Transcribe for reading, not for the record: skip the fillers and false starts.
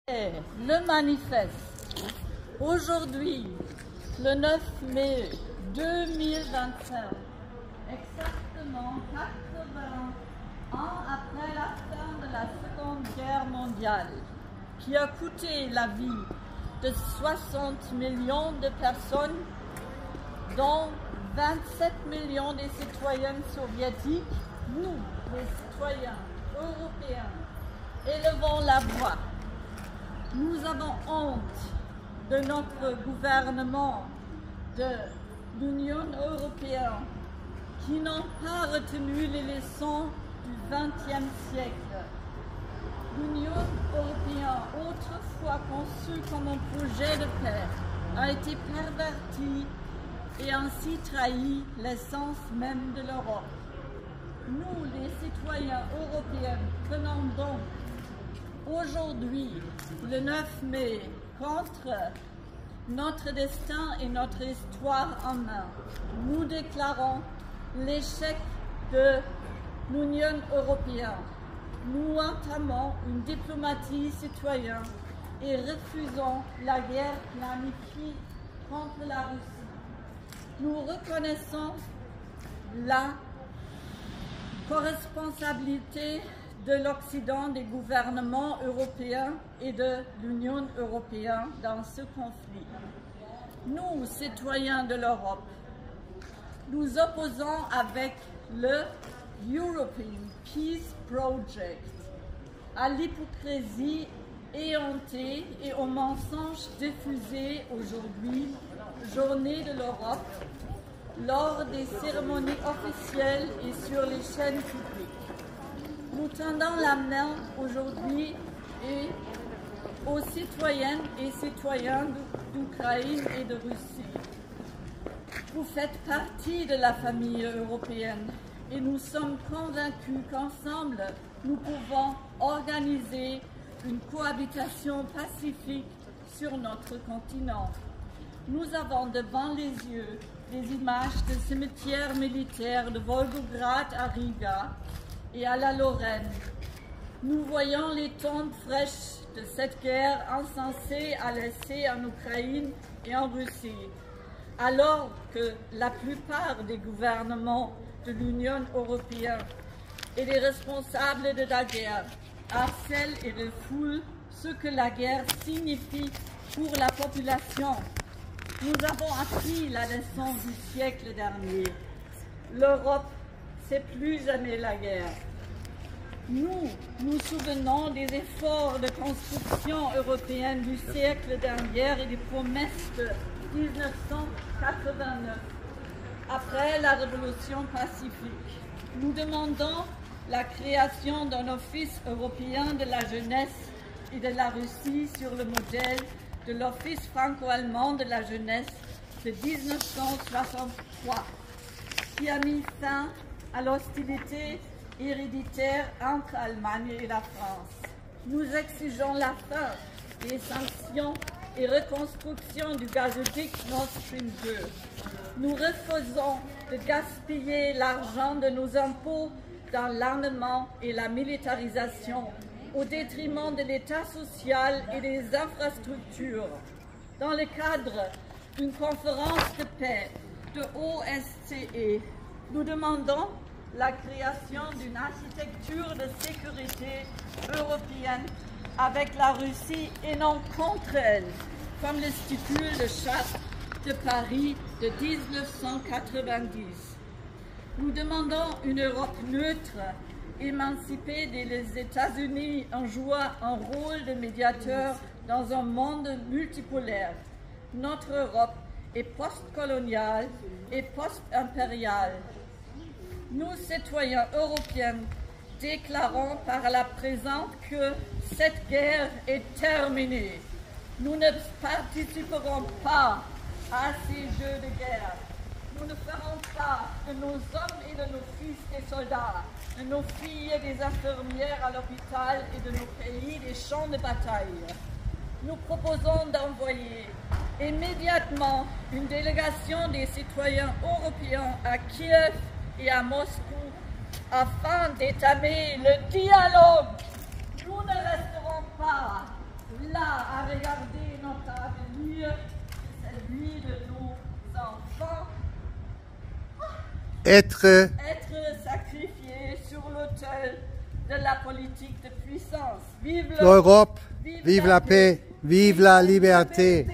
Le manifeste, aujourd'hui, le 9 mai 2025, exactement 80 ans après la fin de la Seconde Guerre mondiale, qui a coûté la vie de 60 millions de personnes, dont 27 millions de citoyens soviétiques, nous, les citoyens européens, élevons la voix. Nous avons honte de notre gouvernement, de l'Union européenne, qui n'ont pas retenu les leçons du XXe siècle. L'Union européenne, autrefois conçue comme un projet de paix, a été pervertie et ainsi trahi l'essence même de l'Europe. Nous, les citoyens européens, prenons donc aujourd'hui, le 9 mai, contre notre destin et notre histoire en main. Nous déclarons l'échec de l'Union européenne. Nous entamons une diplomatie citoyenne et refusons la guerre planifiée contre la Russie. Nous reconnaissons la corresponsabilité de l'Occident, des gouvernements européens et de l'Union européenne dans ce conflit. Nous, citoyens de l'Europe, nous opposons avec le European Peace Project à l'hypocrisie éhontée et aux mensonges diffusés aujourd'hui, journée de l'Europe, lors des cérémonies officielles et sur les chaînes publiques. Nous tendons la main aujourd'hui aux citoyennes et citoyens d'Ukraine et de Russie. Vous faites partie de la famille européenne et nous sommes convaincus qu'ensemble, nous pouvons organiser une cohabitation pacifique sur notre continent. Nous avons devant les yeux des images de cimetières militaires de Volgograd à Riga et à la Lorraine. Nous voyons les tombes fraîches de cette guerre insensée à laisser en Ukraine et en Russie, alors que la plupart des gouvernements de l'Union européenne et des responsables de la guerre harcèlent et refoulent ce que la guerre signifie pour la population. Nous avons appris la leçon du siècle dernier. L'Europe, c'est plus jamais la guerre. Nous nous souvenons des efforts de construction européenne du siècle dernier et des promesses de 1989, après la Révolution pacifique. Nous demandons la création d'un office européen de la jeunesse et de la Russie sur le modèle de l'Office franco-allemand de la jeunesse de 1963, qui a mis fin à l'hostilité héréditaire entre l'Allemagne et la France. Nous exigeons la fin des sanctions et reconstruction du gazoduc Nord Stream 2. Nous refusons de gaspiller l'argent de nos impôts dans l'armement et la militarisation au détriment de l'État social et des infrastructures. Dans le cadre d'une conférence de paix de OSCE, nous demandons la création d'une architecture de sécurité européenne avec la Russie et non contre elle, comme le stipule le Charte de Paris de 1990. Nous demandons une Europe neutre, émancipée des États-Unis en jouant un rôle de médiateur dans un monde multipolaire. Notre Europe est post-coloniale et post-impériale. Nous, citoyens européens, déclarons par la présente que cette guerre est terminée. Nous ne participerons pas à ces jeux de guerre. Nous ne ferons pas de nos hommes et de nos fils des soldats, de nos filles et des infirmières à l'hôpital et de nos pays des champs de bataille. Nous proposons d'envoyer immédiatement une délégation des citoyens européens à Kiev et à Moscou afin d'étamer le dialogue. Nous ne resterons pas là regarder notre avenir, celui de nos enfants, être sacrifié sur l'autel de la politique de puissance. Vive l'Europe, vive la paix, vive la liberté.